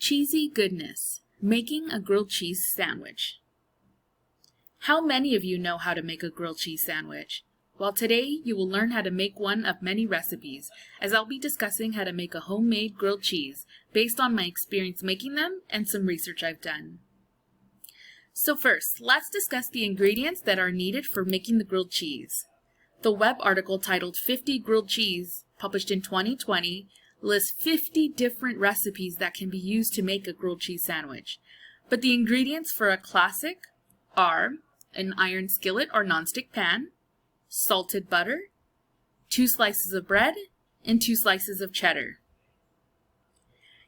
Cheesy goodness, making a grilled cheese sandwich. How many of you know how to make a grilled cheese sandwich? Well, today you will learn how to make one of many recipes, as I'll be discussing how to make a homemade grilled cheese based on my experience making them and some research I've done. So first, let's discuss the ingredients that are needed for making the grilled cheese. The web article titled 50 Grilled Cheese, published in 2020, lists 50 different recipes that can be used to make a grilled cheese sandwich. But the ingredients for a classic are an iron skillet or nonstick pan, salted butter, 2 slices of bread, and 2 slices of cheddar.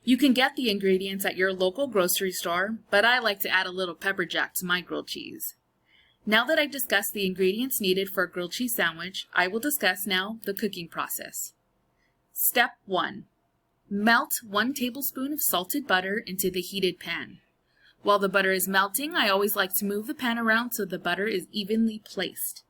You can get the ingredients at your local grocery store, but I like to add a little pepper jack to my grilled cheese. Now that I've discussed the ingredients needed for a grilled cheese sandwich, I will discuss now the cooking process. Step 1. Melt 1 tablespoon of salted butter into the heated pan. While the butter is melting, I always like to move the pan around so the butter is evenly placed.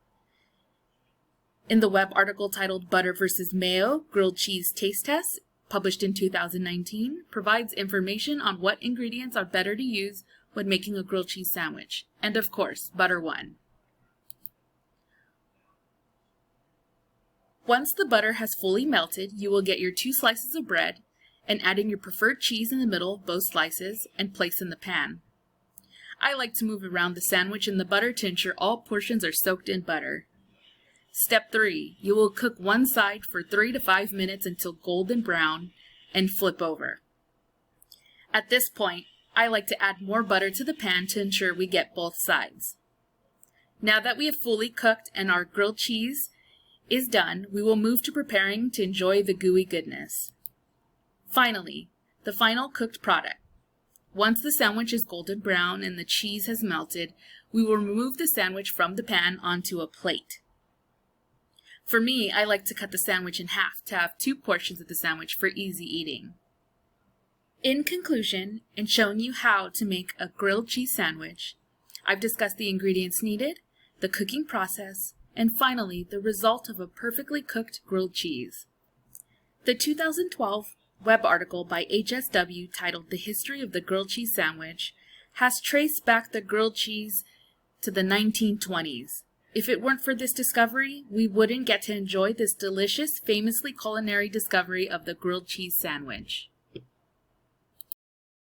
In the web article titled Butter vs. Mayo, Grilled Cheese Taste Test, published in 2019, provides information on what ingredients are better to use when making a grilled cheese sandwich. And of course, butter won. Once the butter has fully melted, you will get your 2 slices of bread and adding your preferred cheese in the middle of both slices and place in the pan. I like to move around the sandwich in the butter to ensure all portions are soaked in butter. Step 3. You will cook one side for 3 to 5 minutes until golden brown and flip over. At this point, I like to add more butter to the pan to ensure we get both sides. Now that we have fully cooked and our grilled cheese is done, we will move to preparing to enjoy the gooey goodness. Finally, the final cooked product. Once the sandwich is golden brown and the cheese has melted, we will remove the sandwich from the pan onto a plate. For me, I like to cut the sandwich in half to have 2 portions of the sandwich for easy eating. In conclusion, in showing you how to make a grilled cheese sandwich, I've discussed the ingredients needed, the cooking process, and finally, the result of a perfectly cooked grilled cheese. The 2012 web article by HSW titled The History of the Grilled Cheese Sandwich has traced back the grilled cheese to the 1920s. If it weren't for this discovery, we wouldn't get to enjoy this delicious, famously culinary discovery of the grilled cheese sandwich.